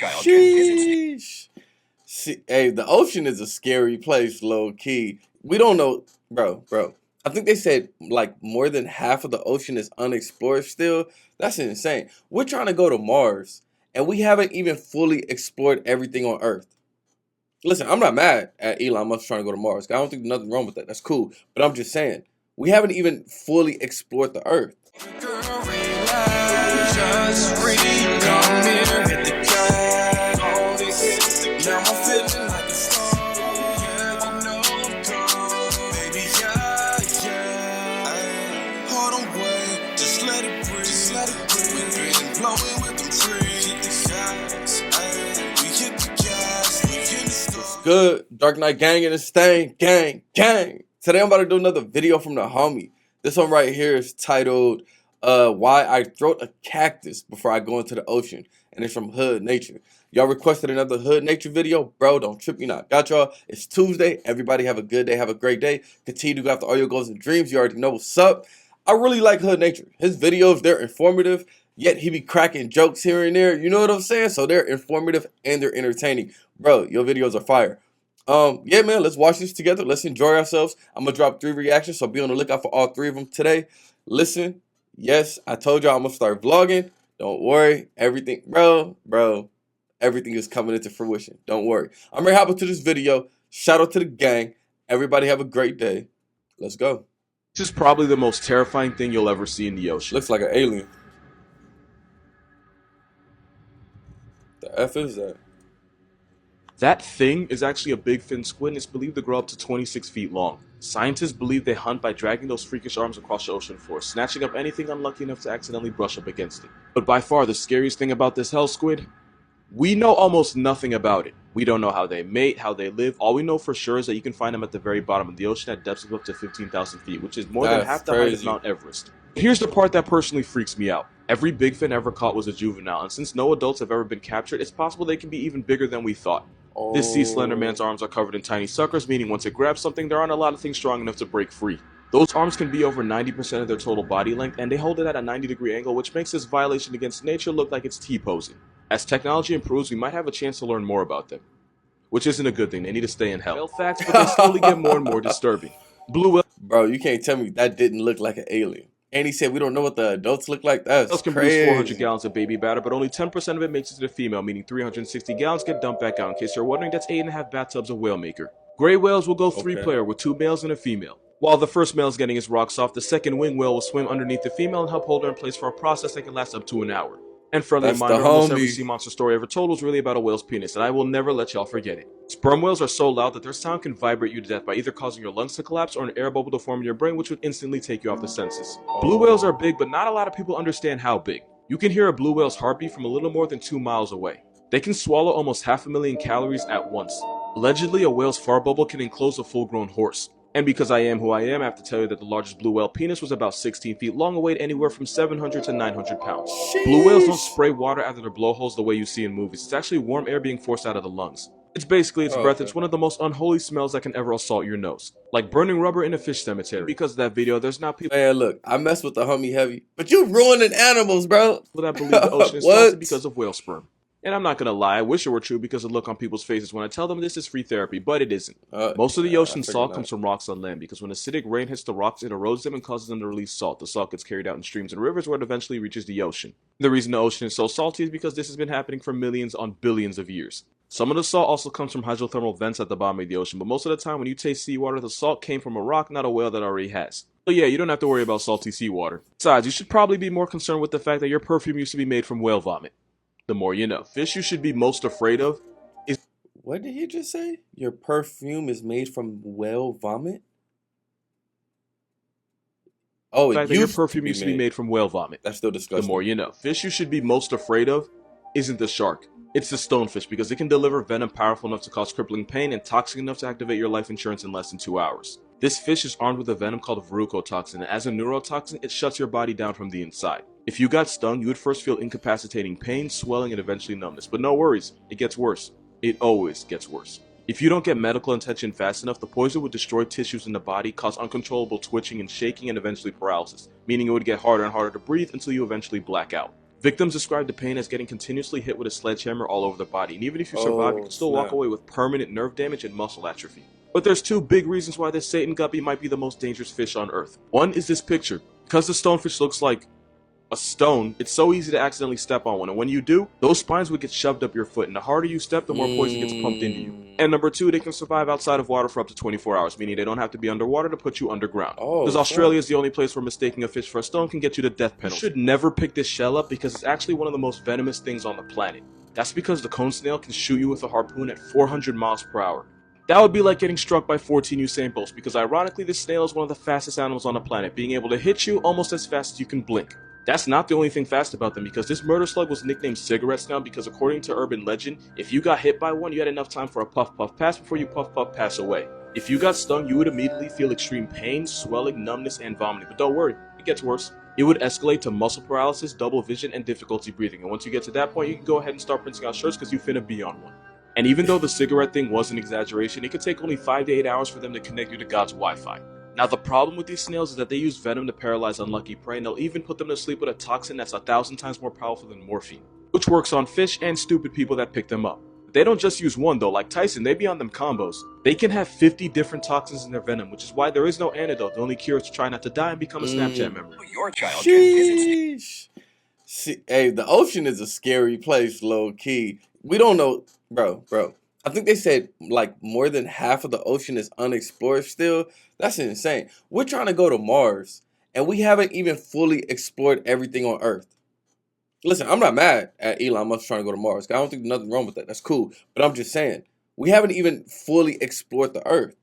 child can visit. Sheesh. See, hey, the ocean is a scary place, low key. We don't know, bro. I think they said like more than half of the ocean is unexplored still. That's insane. We're trying to go to Mars, and we haven't even fully explored everything on Earth. Listen, I'm not mad at Elon Musk trying to go to Mars. I don't think there's nothing wrong with that. That's cool. But I'm just saying, we haven't even fully explored the Earth. Good Dark Knight gang in this thing, gang. Today I'm about to do another video from the homie. This one right here is titled Why I Throat a Cactus Before I Go Into the Ocean. And it's from Hood Nature. Y'all requested another Hood Nature video. Bro, don't trip me not. Got y'all. It's Tuesday. Everybody have a good day. Have a great day. Continue to go after all your goals and dreams. You already know what's up. I really like Hood Nature. His videos, they're informative. Yet he be cracking jokes here and there. You know what I'm saying? So they're informative and they're entertaining. Bro, your videos are fire. Yeah, man, let's watch this together. Let's enjoy ourselves. I'm going to drop 3 reactions, so be on the lookout for all 3 of them today. Listen, yes, I told y'all I'm going to start vlogging. Don't worry. Everything, bro, everything is coming into fruition. Don't worry. I'm ready to hop into this video. Shout out to the gang. Everybody have a great day. Let's go. This is probably the most terrifying thing you'll ever see in the ocean. Looks like an alien. The F is that? That thing is actually a big fin squid and it's believed to grow up to 26 feet long. Scientists believe they hunt by dragging those freakish arms across the ocean floor, snatching up anything unlucky enough to accidentally brush up against it. But by far the scariest thing about this hell squid? We know almost nothing about it. We don't know how they mate, how they live. All we know for sure is that you can find them at the very bottom of the ocean at depths of up to 15,000 feet, which is more than half the height of Mount Everest. Here's the part that personally freaks me out. Every big fin ever caught was a juvenile, and since no adults have ever been captured, it's possible they can be even bigger than we thought. This sea slender man's arms are covered in tiny suckers, meaning once it grabs something, there aren't a lot of things strong enough to break free. Those arms can be over 90% of their total body length, and they hold it at a 90-degree angle, which makes this violation against nature look like it's T-posing. As technology improves, we might have a chance to learn more about them. Which isn't a good thing, they need to stay in hell. Facts, but they slowly get more and more disturbing. Blue whale. Bro, you can't tell me that didn't look like an alien. And he said we don't know what the adults look like. That's Whales can crazy. produce 400 gallons of baby batter, but only 10% of it makes it to the female, meaning 360 gallons get dumped back out. In case you're wondering, that's 8.5 bathtubs of whale maker. Gray whales will go 3-player with 2 males and a female. While the first male is getting his rocks off, the second wing whale will swim underneath the female and help hold her in place for a process that can last up to an hour. And friendly reminder, almost every sea monster story ever told was really about a whale's penis, and I will never let y'all forget it. Sperm whales are so loud that their sound can vibrate you to death by either causing your lungs to collapse or an air bubble to form in your brain, which would instantly take you off the senses. Blue whales are big, but not a lot of people understand how big. You can hear a blue whale's heartbeat from a little more than 2 miles away. They can swallow almost 500,000 calories at once. Allegedly, a whale's fart bubble can enclose a full-grown horse. And because I am who I am, I have to tell you that the largest blue whale penis was about 16 feet long and weighed anywhere from 700 to 900 pounds. Sheesh. Blue whales don't spray water out of their blowholes the way you see in movies. It's actually warm air being forced out of the lungs. It's basically its breath. It's one of the most unholy smells that can ever assault your nose. Like burning rubber in a fish cemetery. Because of that video, there's not people— Man, look, I mess with the homie heavy, but you ruining animals, bro. That believe the ocean is salty because of whale sperm. And I'm not gonna lie, I wish it were true because of the look on people's faces when I tell them this is free therapy, but it isn't. Most of the ocean's salt comes from rocks on land because when acidic rain hits the rocks, it erodes them and causes them to release salt. The salt gets carried out in streams and rivers where it eventually reaches the ocean. The reason the ocean is so salty is because this has been happening for millions on billions of years. Some of the salt also comes from hydrothermal vents at the bottom of the ocean, but most of the time when you taste seawater, the salt came from a rock, not a whale that already has. So yeah, you don't have to worry about salty seawater. Besides, you should probably be more concerned with the fact that your perfume used to be made from whale vomit. The more you know. Fish you should be most afraid of is— What did he just say? Your perfume is made from whale vomit? Oh, the fact that your perfume used to be made from whale vomit. That's still disgusting. The more you know. Fish you should be most afraid of isn't the shark. It's the stonefish because it can deliver venom powerful enough to cause crippling pain and toxic enough to activate your life insurance in less than 2 hours. This fish is armed with a venom called verrucotoxin, and as a neurotoxin, it shuts your body down from the inside. If you got stung, you would first feel incapacitating pain, swelling, and eventually numbness. But no worries, it gets worse. It always gets worse. If you don't get medical attention fast enough, the poison would destroy tissues in the body, cause uncontrollable twitching and shaking, and eventually paralysis, meaning it would get harder and harder to breathe until you eventually black out. Victims describe the pain as getting continuously hit with a sledgehammer all over the body, and even if you survive, you can still walk away with permanent nerve damage and muscle atrophy. But there's two big reasons why this Satan guppy might be the most dangerous fish on Earth. One is this picture. Because the stonefish looks like a stone, it's so easy to accidentally step on one, and when you do, those spines would get shoved up your foot, and the harder you step, the more poison gets pumped into you. And number two, they can survive outside of water for up to 24 hours, meaning they don't have to be underwater to put you underground. Because Australia is the only place where mistaking a fish for a stone can get you the death penalty. You should never pick this shell up because it's actually one of the most venomous things on the planet. That's because the cone snail can shoot you with a harpoon at 400 miles per hour. That would be like getting struck by 14 Usain Bolts, because ironically this snail is one of the fastest animals on the planet, being able to hit you almost as fast as you can blink. That's not the only thing fast about them, because this murder slug was nicknamed Cigarette Snail because according to urban legend, if you got hit by one, you had enough time for a puff puff pass before you puff puff pass away. If you got stung, you would immediately feel extreme pain, swelling, numbness, and vomiting, but don't worry, it gets worse. It would escalate to muscle paralysis, double vision, and difficulty breathing, and once you get to that point, you can go ahead and start printing out shirts because you finna be on one. And even though the cigarette thing was an exaggeration, it could take only 5 to 8 hours for them to connect you to God's Wi-Fi. Now the problem with these snails is that they use venom to paralyze unlucky prey, and they'll even put them to sleep with a toxin that's 1,000 times more powerful than morphine, which works on fish and stupid people that pick them up. They don't just use one though, like Tyson, they be on them combos. They can have 50 different toxins in their venom, which is why there is no antidote. The only cure is to try not to die and become a Snapchat member. Your child can visit. See, hey, the ocean is a scary place, low key. We don't know, bro. I think they said like more than half of the ocean is unexplored still. That's insane. We're trying to go to Mars, and we haven't even fully explored everything on Earth. Listen, I'm not mad at Elon Musk trying to go to Mars. I don't think there's nothing wrong with that. That's cool. But I'm just saying, we haven't even fully explored the Earth.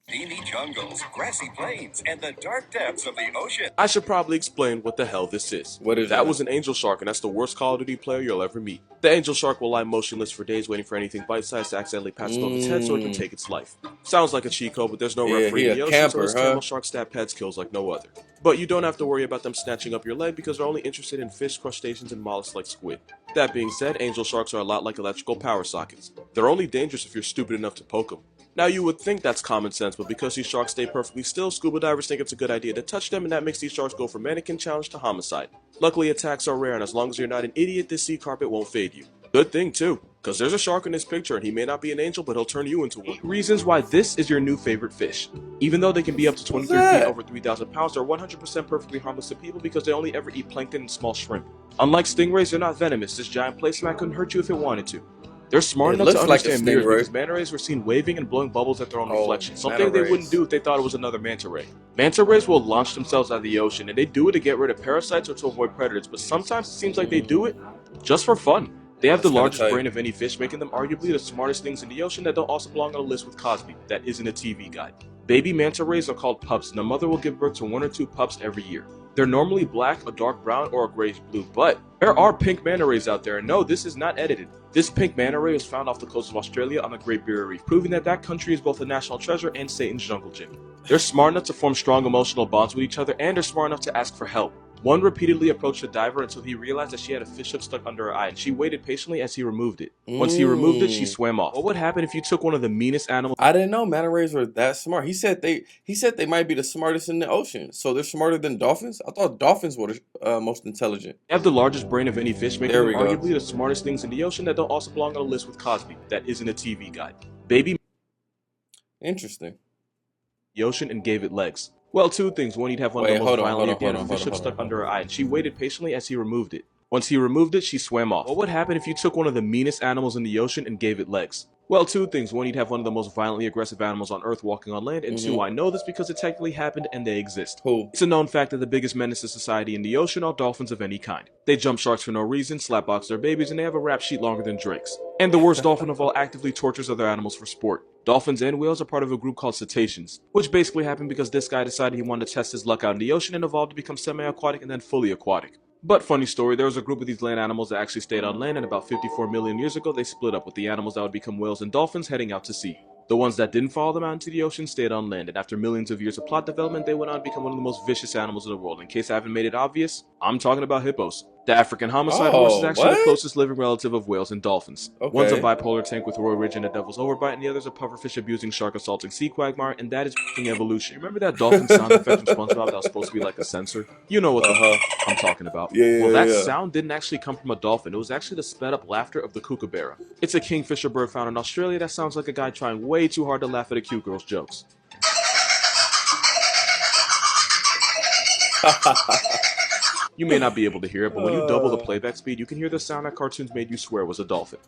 Steamy jungles, grassy plains, and the dark depths of the ocean. I should probably explain what the hell this is. What is that? Was an angel shark, and that's the worst Call of Duty player you'll ever meet. The angel shark will lie motionless for days waiting for anything bite-sized to accidentally pass above its head so it can take its life. Sounds like a cheat code, but there's no referee in the ocean, so this camel shark stab pads kills like no other. But you don't have to worry about them snatching up your leg because they're only interested in fish, crustaceans, and mollusks like squid. That being said, angel sharks are a lot like electrical power sockets. They're only dangerous if you're stupid enough to poke them. Now you would think that's common sense, but because these sharks stay perfectly still, scuba divers think it's a good idea to touch them, and that makes these sharks go from mannequin challenge to homicide. Luckily attacks are rare, and as long as you're not an idiot, this sea carpet won't fade you. Good thing too, because there's a shark in this picture and he may not be an angel, but he'll turn you into one. 8 reasons why this is your new favorite fish. Even though they can be up to 23 feet over 3,000 pounds, they're 100% perfectly harmless to people because they only ever eat plankton and small shrimp. Unlike stingrays, they're not venomous. This giant placemat couldn't hurt you if it wanted to. They're smart enough to understand mirrors because manta rays were seen waving and blowing bubbles at their own reflection, something they wouldn't do if they thought it was another manta ray. Manta rays will launch themselves out of the ocean, and they do it to get rid of parasites or to avoid predators, but sometimes it seems like they do it just for fun. They have the largest brain of any fish, making them arguably the smartest things in the ocean that don't also belong on a list with Cosby. That isn't a TV guide. Baby manta rays are called pups, and a mother will give birth to 1 or 2 pups every year. They're normally black, a dark brown, or a grayish blue, but there are pink manta rays out there, and no, this is not edited. This pink manta ray was found off the coast of Australia on the Great Barrier Reef, proving that that country is both a national treasure and Satan's jungle gym. They're smart enough to form strong emotional bonds with each other, and they're smart enough to ask for help. One repeatedly approached the diver until he realized that she had a fish hook stuck under her eye, and she waited patiently as he removed it. Once he removed it, she swam off. What would happen if you took one of the meanest animals? I didn't know manta rays were that smart. He said they might be the smartest in the ocean. So they're smarter than dolphins? I thought dolphins were the most intelligent. They have the largest brain of any fish, making them arguably the smartest things in the ocean that don't also belong on a list with Cosby. That isn't a TV guide. Baby. Interesting. The ocean and gave it legs. Well, 2 things. One, you'd have one of the most violently abandoned fish hooks stuck under her eye, and she waited patiently as he removed it. Once he removed it, she swam off. What would happen if you took one of the meanest animals in the ocean and gave it legs? Well, 2 things. One, you'd have one of the most violently aggressive animals on Earth walking on land, and 2, I know this because it technically happened and they exist. It's a known fact that the biggest menace to society in the ocean are dolphins of any kind. They jump sharks for no reason, slapbox their babies, and they have a rap sheet longer than Drake's. And the worst dolphin of all actively tortures other animals for sport. Dolphins and whales are part of a group called cetaceans, which basically happened because this guy decided he wanted to test his luck out in the ocean and evolved to become semi-aquatic and then fully aquatic. But funny story, there was a group of these land animals that actually stayed on land, and about 54 million years ago they split up, with the animals that would become whales and dolphins heading out to sea. The ones that didn't follow them out into the ocean stayed on land, and after millions of years of plot development, they went on to become one of the most vicious animals in the world. In case I haven't made it obvious, I'm talking about hippos. The African homicide horse is actually the what? closest living relative of whales and dolphins. One's a Okay. bipolar tank with roid rage and a devil's overbite, and the other's a pufferfish abusing shark assaulting sea quagmire, and that is f***ing evolution. Remember that dolphin sound effect from SpongeBob that was supposed to be like a sensor? You know what the I'm talking about. Yeah, Well, that yeah. sound didn't actually come from a dolphin. It was actually the sped up laughter of the kookaburra. It's a kingfisher bird found in Australia that sounds like a guy trying way too hard to laugh at a cute girl's jokes. You may not be able to hear it, but when you double the playback speed, you can hear the sound that cartoons made you swear was a dolphin.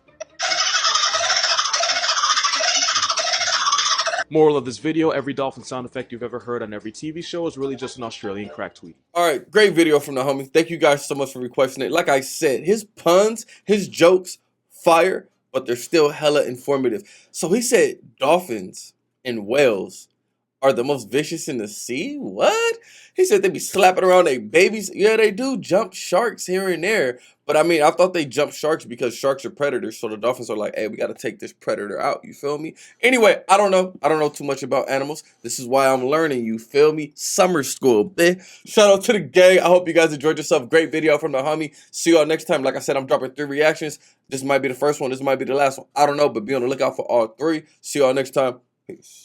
Moral of this video, every dolphin sound effect you've ever heard on every TV show is really just an Australian crack tweet. Alright, great video from the homie. Thank you guys so much for requesting it. Like I said, his puns, his jokes, fire, but they're still hella informative. So he said dolphins and whales are the most vicious in the sea? What? He said they be slapping around their babies. Yeah, they do jump sharks here and there. But I mean, I thought they jump sharks because sharks are predators. So the dolphins are like, hey, we got to take this predator out. You feel me? Anyway, I don't know. I don't know too much about animals. This is why I'm learning. You feel me? Summer school, bitch. Shout out to the gang. I hope you guys enjoyed yourself. Great video from the homie. See y'all next time. Like I said, I'm dropping 3 reactions. This might be the first one. This might be the last one. I don't know, but be on the lookout for all 3. See y'all next time. Peace.